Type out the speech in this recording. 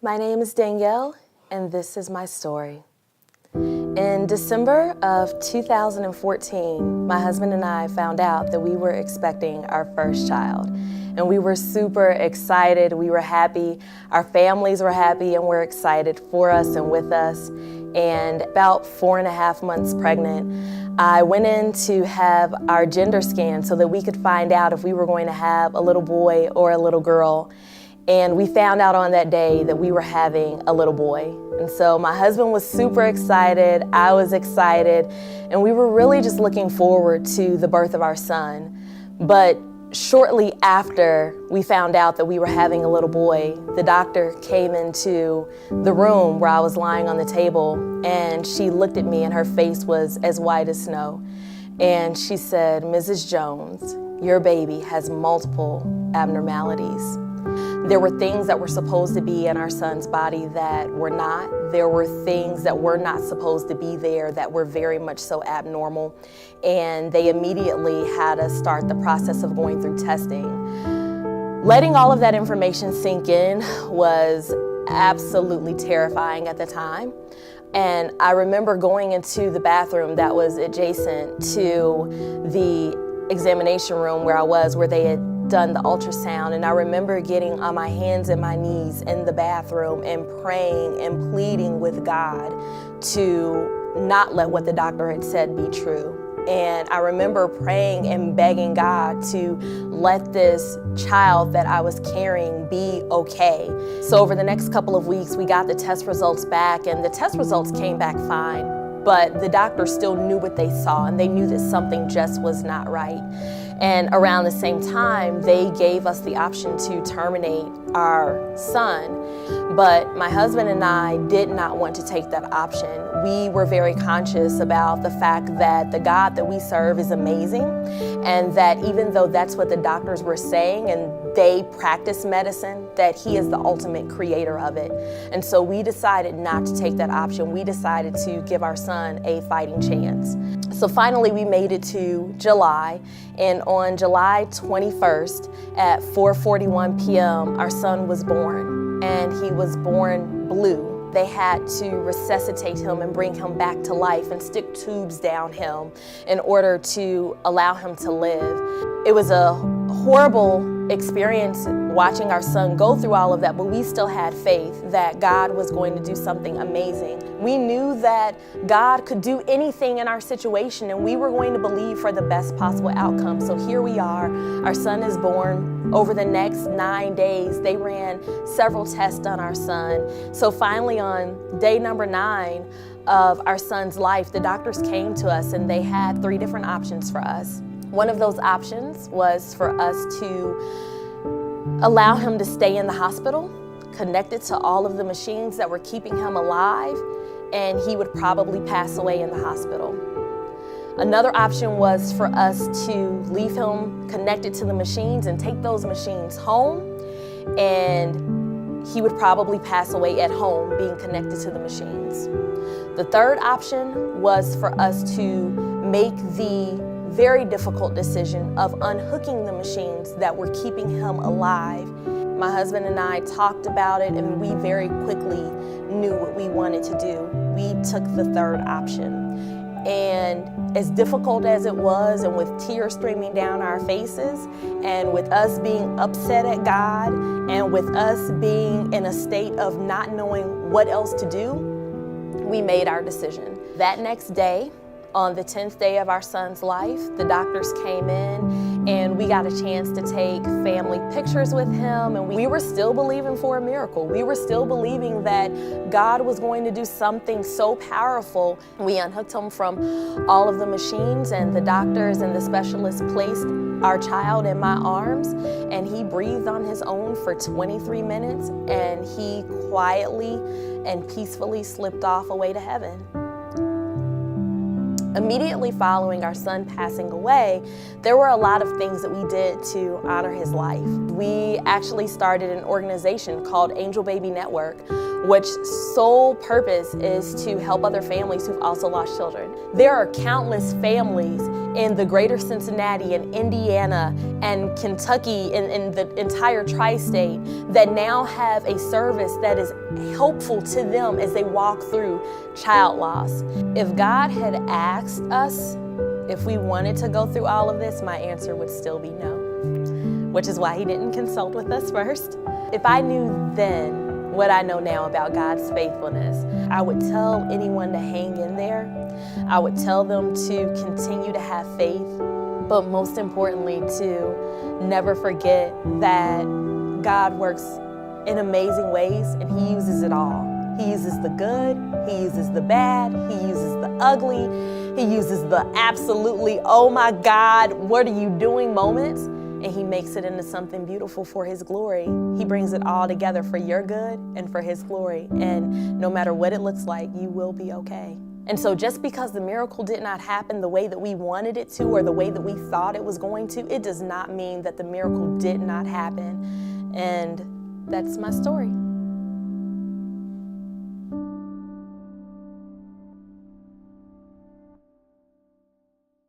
My name is Danielle, and this is my story. In December of 2014, my husband and I found out that we were expecting our first child. And we were super excited, we were happy, our families were happy, and we're excited for us and with us. And about 4.5 months pregnant, I went in to have our gender scan so that we could find out if we were going to have a little boy or a little girl. And we found out on that day that we were having a little boy. And so my husband was super excited, I was excited, and we were really just looking forward to the birth of our son. But shortly after we found out that we were having a little boy, the doctor came into the room where I was lying on the table, and she looked at me and her face was as white as snow. And she said, "Mrs. Jones, your baby has multiple abnormalities." There were things that were supposed to be in our son's body that were not. There were things that were not supposed to be there that were very much so abnormal. And they immediately had us start the process of going through testing. Letting all of that information sink in was absolutely terrifying at the time. And I remember going into the bathroom that was adjacent to the examination room where they had done the ultrasound, and I remember getting on my hands and my knees in the bathroom and praying and pleading with God to not let what the doctor had said be true. And I remember praying and begging God to let this child that I was carrying be okay. So over the next couple of weeks, we got the test results back, and the test results came back fine. But the doctor still knew what they saw, and they knew that something just was not right. And around the same time, they gave us the option to terminate our son. But my husband and I did not want to take that option. We were very conscious about the fact that the God that we serve is amazing, and that even though that's what the doctors were saying and they practice medicine, that He is the ultimate creator of it. And so we decided not to take that option. We decided to give our son a fighting chance. So finally we made it to July, and on July 21st at 4:41 p.m. our son was born, and he was born blue. They had to resuscitate him and bring him back to life and stick tubes down him in order to allow him to live. It was a horrible experience watching our son go through all of that, but we still had faith that God was going to do something amazing. We knew that God could do anything in our situation, and we were going to believe for the best possible outcome. So here we are, our son is born. Over the next 9 days, they ran several tests on our son. So finally on day number 9 of our son's life, the doctors came to us and they had 3 different options for us. One of those options was for us to allow him to stay in the hospital, connected to all of the machines that were keeping him alive, and he would probably pass away in the hospital. Another option was for us to leave him connected to the machines and take those machines home, and he would probably pass away at home being connected to the machines. The third option was for us to make the very difficult decision of unhooking the machines that were keeping him alive. My husband and I talked about it, and we very quickly knew what we wanted to do. We took the third option. And as difficult as it was, and with tears streaming down our faces, and with us being upset at God, and with us being in a state of not knowing what else to do, we made our decision. That next day, on the 10th day of our son's life, the doctors came in and we got a chance to take family pictures with him, and we were still believing for a miracle. We were still believing that God was going to do something so powerful. We unhooked him from all of the machines, and the doctors and the specialists placed our child in my arms, and he breathed on his own for 23 minutes, and he quietly and peacefully slipped off away to heaven. Immediately following our son passing away, there were a lot of things that we did to honor his life. We actually started an organization called Angel Baby Network, which sole purpose is to help other families who've also lost children. There are countless families in the greater Cincinnati and Indiana and Kentucky and the entire tri-state that now have a service that is helpful to them as they walk through child loss. If God had asked us if we wanted to go through all of this, my answer would still be no, which is why He didn't consult with us first. If I knew then what I know now about God's faithfulness, I would tell anyone to hang in there. I would tell them to continue to have faith, but most importantly, to never forget that God works in amazing ways and He uses it all. He uses the good, He uses the bad, He uses the ugly, He uses the absolutely, oh my God, what are you doing moments? And He makes it into something beautiful for His glory. He brings it all together for your good and for His glory. And no matter what it looks like, you will be okay. And so just because the miracle did not happen the way that we wanted it to or the way that we thought it was going to, it does not mean that the miracle did not happen. And that's my story.